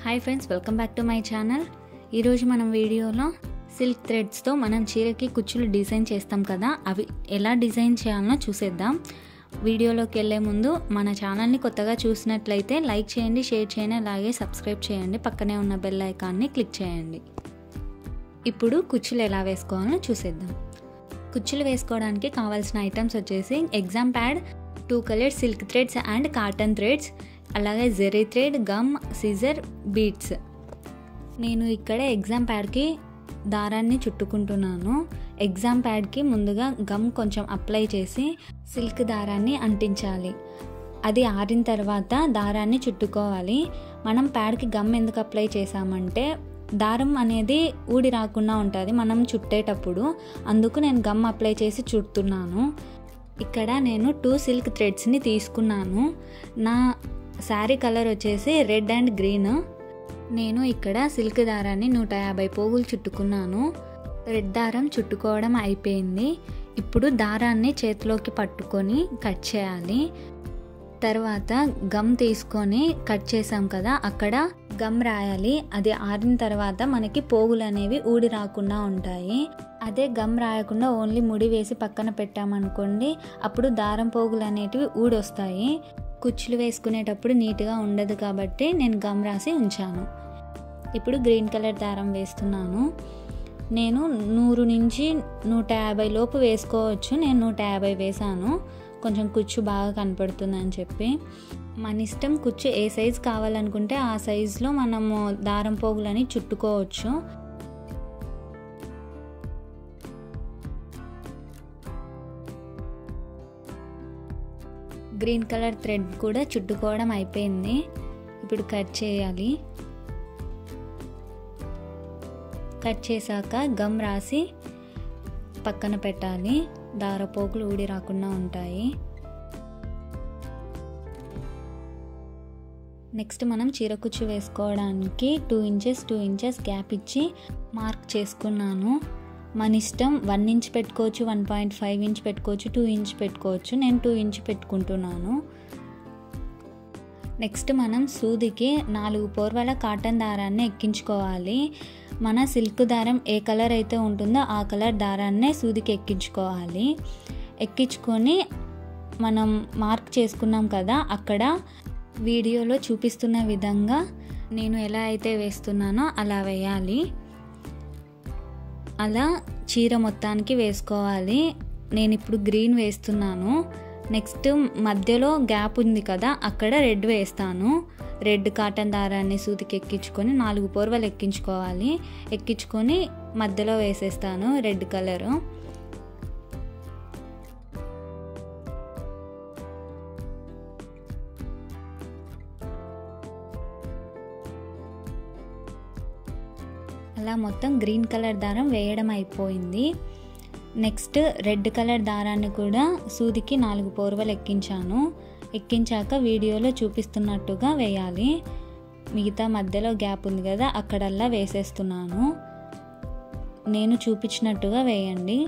Hi friends, welcome back to my channel. ఈరోజు మనం వీడియోలో సిల్క్ థ్రెడ్స్తో మనం చీరకి కుచ్చులు డిజైన్ చేస్తాం కదా, అవి ఎలా డిజైన్ చేయాలనో చూసేద్దాం. వీడియోలోకి వెళ్ళే ముందు మన ఛానల్ని కొత్తగా చూసినట్లయితే లైక్ చేయండి, షేర్ చేయండి, అలాగే సబ్స్క్రైబ్ చేయండి. పక్కనే ఉన్న బెల్ ఐకాన్ని క్లిక్ చేయండి. ఇప్పుడు కుచ్చులు ఎలా వేసుకోవాలో చూసేద్దాం. కుచ్చులు వేసుకోవడానికి కావాల్సిన ఐటమ్స్ వచ్చేసి exam pad, 2 colour silk threads and cotton threads, అలాగే zari thread, gum, scissor, beads. నేను ఇక్కడ ఎగ్జామ్ ప్యాడ్కి దారాన్ని చుట్టుకుంటున్నాను. ఎగ్జామ్ ప్యాడ్కి ముందుగా గమ్ కొంచెం అప్లై చేసి సిల్క్ దారాన్ని అంటించాలి. అది ఆరిన తర్వాత దారాన్ని చుట్టుకోవాలి. మనం ప్యాడ్కి గమ్ ఎందుకు అప్లై చేసామంటే దారం అనేది ఊడి రాకుండా ఉంటుంది మనం చుట్టేటప్పుడు. అందుకు నేను గమ్ అప్లై చేసి చుడుతున్నాను. ఇక్కడ నేను 2 సిల్క్ థ్రెడ్స్ని తీసుకున్నాను. నా శారీ కలర్ వచ్చేసి రెడ్ అండ్ గ్రీన్. నేను ఇక్కడ సిల్క్ దారాన్ని 150 పోగులు చుట్టుకున్నాను. రెడ్ దారం చుట్టుకోవడం అయిపోయింది. ఇప్పుడు దారాన్ని చేతిలోకి పట్టుకొని కట్ చేయాలి. తర్వాత గమ్ తీసుకొని కట్ చేసాం కదా, అక్కడ గమ్ రాయాలి. అది ఆరిన తర్వాత మనకి పోగులు అనేవి ఊడి రాకుండా ఉంటాయి. అదే గమ్ రాయకుండా ఓన్లీ ముడి వేసి పక్కన పెట్టామనుకోండి, అప్పుడు దారం పోగులు అనేటివి ఊడొస్తాయి. కుచ్చులు వేసుకునేటప్పుడు నీట్గా ఉండదు కాబట్టి నేను గమ్ రాసి ఉంచాను. ఇప్పుడు గ్రీన్ కలర్ దారం వేస్తున్నాను. నేను 100 నుంచి 150 లోపు వేసుకోవచ్చు. నేను 150 వేసాను, కొంచెం కుచ్చు బాగా కనపడుతుందని చెప్పి. మన ఇష్టం, కుచ్చు ఏ సైజు కావాలనుకుంటే ఆ సైజులో మనము దారం పోగులని చుట్టుకోవచ్చు. గ్రీన్ కలర్ థ్రెడ్ కూడా చుట్టుకోవడం అయిపోయింది. ఇప్పుడు కట్ చేయాలి. కట్ చేశాక గమ్ రాసి పక్కన పెట్టాలి. దారపోగులు ఊడి రాకుండా ఉంటాయి. నెక్స్ట్ మనం చీర కుచ్చు వేసుకోవడానికి 2 ఇంచెస్ గ్యాప్ ఇచ్చి మార్క్ చేసుకున్నాను. మన ఇష్టం, 1 ఇంచ్ పెట్టుకోవచ్చు, 1.5 ఇంచ్ పెట్టుకోవచ్చు, 2 ఇంచ్ పెట్టుకోవచ్చు. నేను 2 ఇంచ్ పెట్టుకుంటున్నాను. నెక్స్ట్ మనం సూదికి 4 పోర్వల కాటన్ దారాన్ని ఎక్కించుకోవాలి. మన సిల్క్ దారం ఏ కలర్ అయితే ఉంటుందో ఆ కలర్ దారాన్నే సూదికి ఎక్కించుకోవాలి. ఎక్కించుకొని మనం మార్క్ చేసుకున్నాం కదా, అక్కడ వీడియోలో చూపిస్తున్న విధంగా నేను ఎలా అయితే వేస్తున్నానో అలా వేయాలి. అలా చీర మొత్తానికి వేసుకోవాలి. నేను ఇప్పుడు గ్రీన్ వేస్తున్నాను. నెక్స్ట్ మధ్యలో గ్యాప్ ఉంది కదా, అక్కడ రెడ్ వేస్తాను. రెడ్ కాటన్ దారాన్ని సూదికి ఎక్కించుకొని 4 పోర్వలు ఎక్కించుకోవాలి. ఎక్కించుకొని మధ్యలో వేసేస్తాను రెడ్ కలరు. అలా మొత్తం గ్రీన్ కలర్ దారం వేయడం అయిపోయింది. నెక్స్ట్ రెడ్ కలర్ దారాన్ని కూడా సూదికి 4 పోర్వలు ఎక్కించాను. ఎక్కించాక వీడియోలో చూపిస్తున్నట్టుగా వేయాలి. మిగతా మధ్యలో గ్యాప్ ఉంది కదా, అక్కడల్లా వేసేస్తున్నాను. నేను చూపించినట్టుగా వేయండి.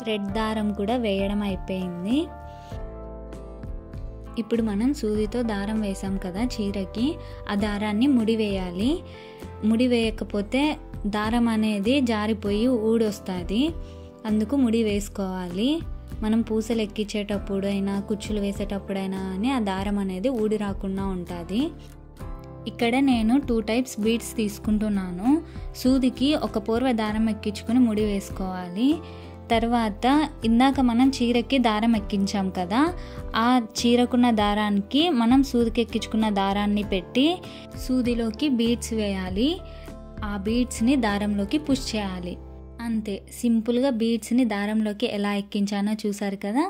రెడ్ దారం కూడా వేయడం అయిపోయింది. ఇప్పుడు మనం సూదితో దారం వేసాం కదా చీరకి, ఆ దారాన్ని ముడి వేయాలి. ముడి వేయకపోతే దారం అనేది జారిపోయి ఊడొస్తుంది. అందుకు ముడి వేసుకోవాలి. మనం పూసలు ఎక్కించేటప్పుడైనా కుచ్చులు వేసేటప్పుడైనా అని ఆ దారం అనేది ఊడి రాకుండా ఉంటుంది. ఇక్కడ నేను 2 టైప్స్ బీడ్స్ తీసుకుంటున్నాను. సూదికి 1 పోర్వ దారం ఎక్కించుకొని ముడి వేసుకోవాలి. తర్వాత ఇందాక మనం చీరకి దారం ఎక్కించాం కదా, ఆ చీరకున్న దారానికి మనం సూదికి ఎక్కించుకున్న దారాన్ని పెట్టి సూదిలోకి బీడ్స్ వేయాలి. ఆ బీడ్స్ని దారంలోకి పుష్ చేయాలి. అంతే, సింపుల్గా బీడ్స్ని దారంలోకి ఎలా ఎక్కించానో చూసారు కదా.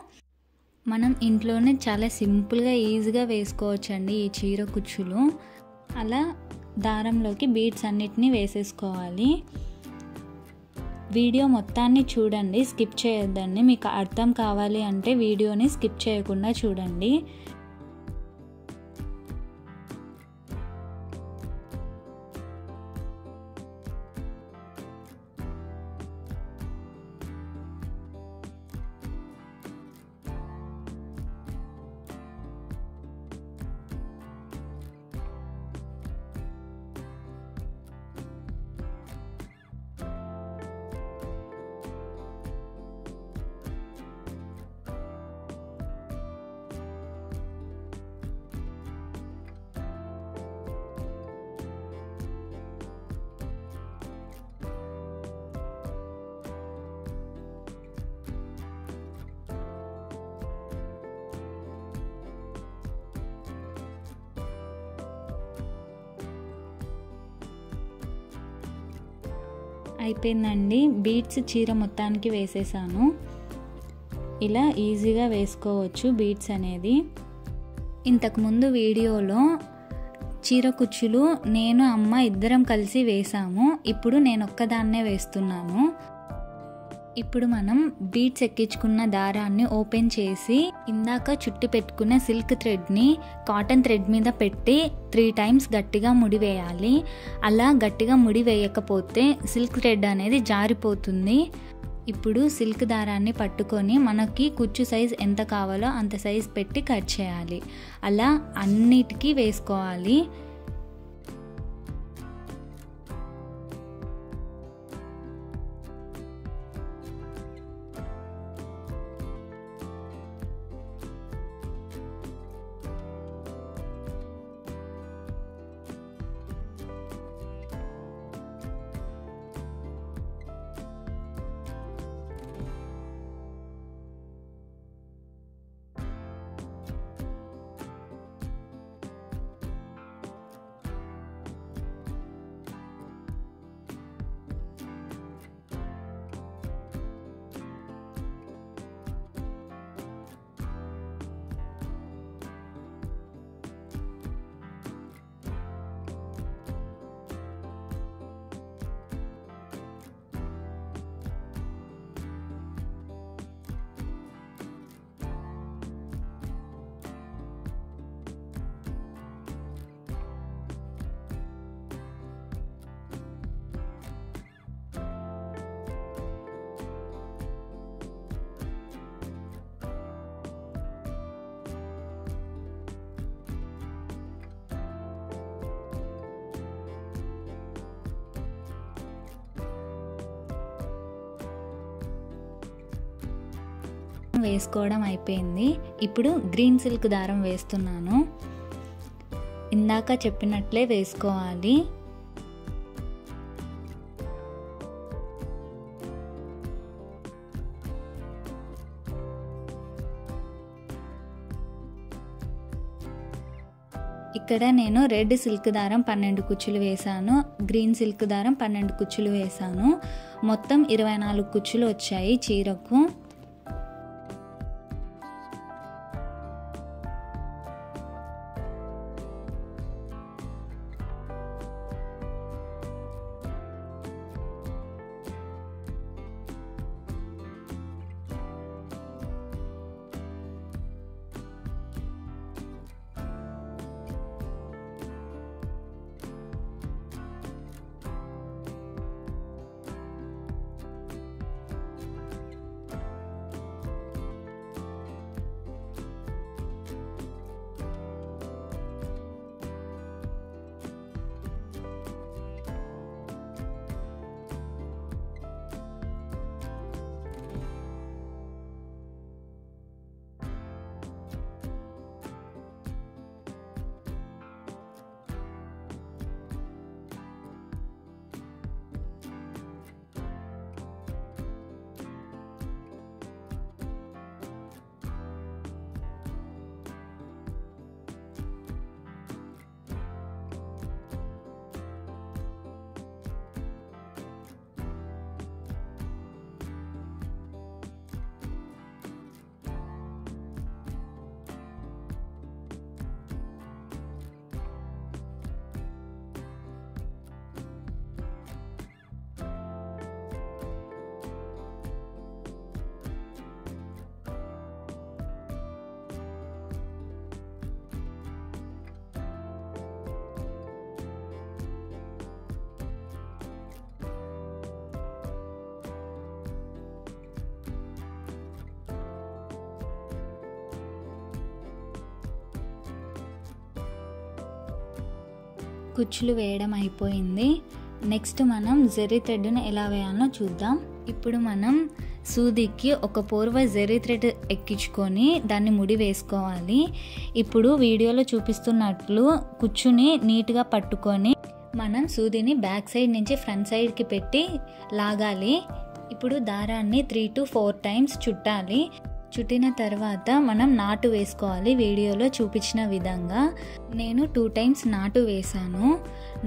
మనం ఇంట్లోనే చాలా సింపుల్గా ఈజీగా వేసుకోవచ్చండి ఈ చీర కుచ్చులు. అలా దారంలోకి బీడ్స్ అన్నిటినీ వేసేసుకోవాలి. వీడియో మొత్తాన్ని చూడండి, స్కిప్ చేయొద్దండి. మీకు అర్థం కావాలి అంటే వీడియోని స్కిప్ చేయకుండా చూడండి. అయిపోయిందండి. బీడ్స్ చీర మొత్తానికి వేసేసాను. ఇలా ఈజీగా వేసుకోవచ్చు బీడ్స్ అనేది. ఇంతకుముందు వీడియోలో చీర కుచ్చులు నేను అమ్మ ఇద్దరం కలిసి వేసాము. ఇప్పుడు నేను ఒక్కదాన్నే వేస్తున్నాను. ఇప్పుడు మనం బీడ్స్ ఎక్కించుకున్న దారాన్ని ఓపెన్ చేసి ఇందాక చుట్టి పెట్టుకున్న సిల్క్ థ్రెడ్ని కాటన్ థ్రెడ్ మీద పెట్టి 3 టైమ్స్ గట్టిగా ముడి వేయాలి. అలా గట్టిగా ముడి వేయకపోతే సిల్క్ థ్రెడ్ అనేది జారిపోతుంది. ఇప్పుడు సిల్క్ దారాన్ని పట్టుకొని మనకి కుచ్చు సైజ్ ఎంత కావాలో అంత సైజ్ పెట్టి కట్ చేయాలి. అలా అన్నిటికీ వేసుకోవాలి. వేసుకోవడం అయిపోయింది. ఇప్పుడు గ్రీన్ సిల్క్ దారం వేస్తున్నాను. ఇందాక చెప్పినట్లే వేసుకోవాలి. ఇక్కడ నేను రెడ్ సిల్క్ దారం 12 కుచ్చులు వేసాను. గ్రీన్ సిల్క్ దారం 12 కుచ్చులు వేసాను. మొత్తం 24 కుచ్చులు వచ్చాయి చీరకు. కుచ్చులు వేయడం అయిపోయింది. నెక్స్ట్ మనం జెర్రీ థ్రెడ్ని ఎలా వేయాలో చూద్దాం. ఇప్పుడు మనం సూదికి ఒక పూర్వ జెర్రీ థ్రెడ్ ఎక్కించుకొని దాన్ని ముడి వేసుకోవాలి. ఇప్పుడు వీడియోలో చూపిస్తున్నట్లు కుచ్చుని నీట్గా పట్టుకొని మనం సూదిని బ్యాక్ సైడ్ నుంచి ఫ్రంట్ సైడ్కి పెట్టి లాగాలి. ఇప్పుడు దారాన్ని 3 to 4 టైమ్స్ చుట్టాలి. చుట్టిన తర్వాత మనం నాటు వేసుకోవాలి. వీడియోలో చూపించిన విధంగా నేను 2 టైమ్స్ నాటు వేసాను.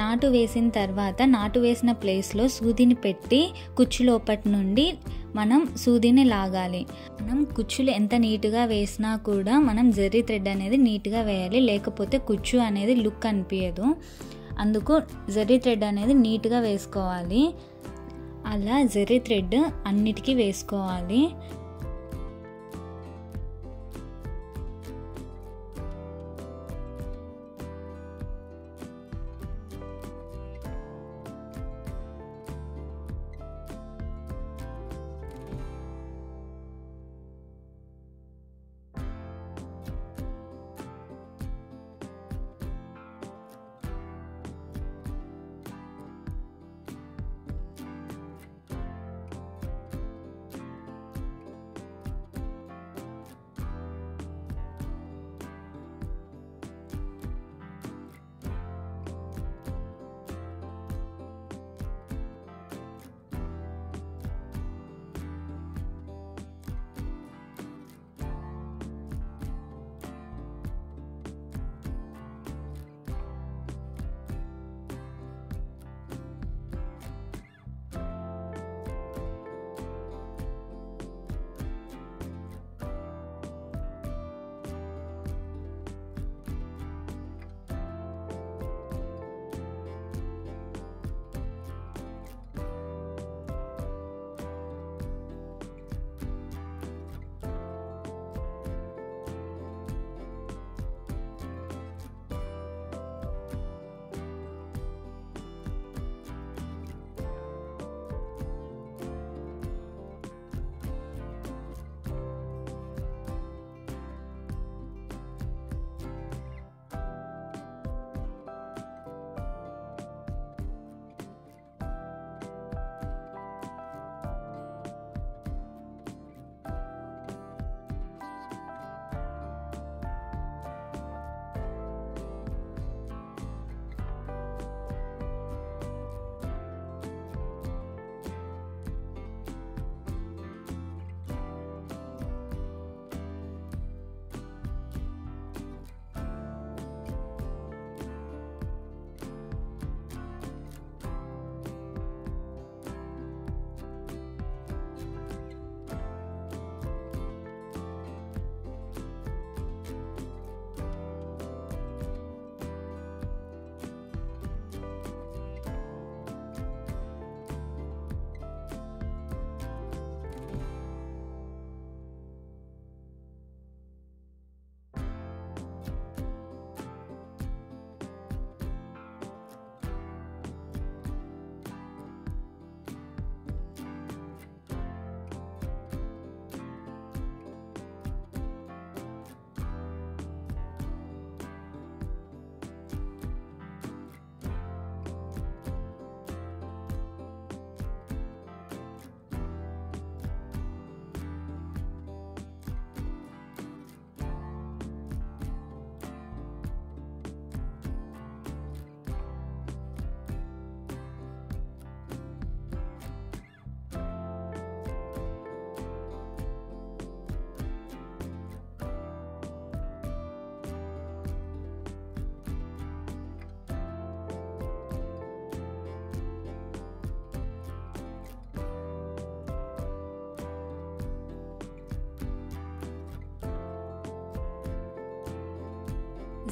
నాటు వేసిన తర్వాత నాటు వేసిన ప్లేస్లో సూదిని పెట్టి కుచ్చు లోపటి నుండి మనం సూదిని లాగాలి. మనం కుచ్చులు ఎంత నీట్గా వేసినా కూడా మనం జరీ థ్రెడ్ అనేది నీట్గా వేయాలి, లేకపోతే కుచ్చు అనేది లుక్ అనిపించదు. అందుకు జరీ థ్రెడ్ అనేది నీట్గా వేసుకోవాలి. అలా జరీ థ్రెడ్ అన్నిటికీ వేసుకోవాలి.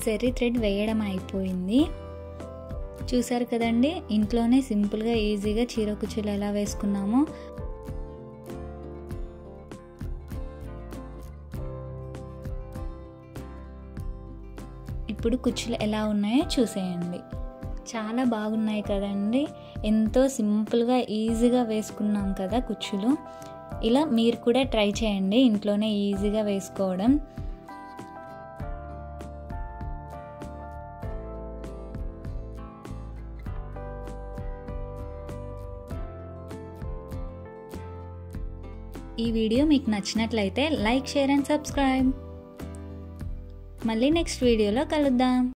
జరీ థ్రెడ్ వేయడం అయిపోయింది. చూసారు కదండి, ఇంట్లోనే సింపుల్గా ఈజీగా చీర కుచ్చులు ఎలా వేసుకున్నామో. ఇప్పుడు కుచ్చులు ఎలా ఉన్నాయో చూసేయండి. చాలా బాగున్నాయి కదండి. ఎంతో సింపుల్గా ఈజీగా వేసుకున్నాం కదా కుచ్చులు. ఇలా మీరు కూడా ట్రై చేయండి ఇంట్లోనే ఈజీగా వేసుకోవడం. ఈ వీడియో మీకు నచ్చినట్లయితే లైక్, షేర్ అండ్ సబ్స్క్రైబ్. మళ్ళీ నెక్స్ట్ వీడియోలో కలుద్దాం.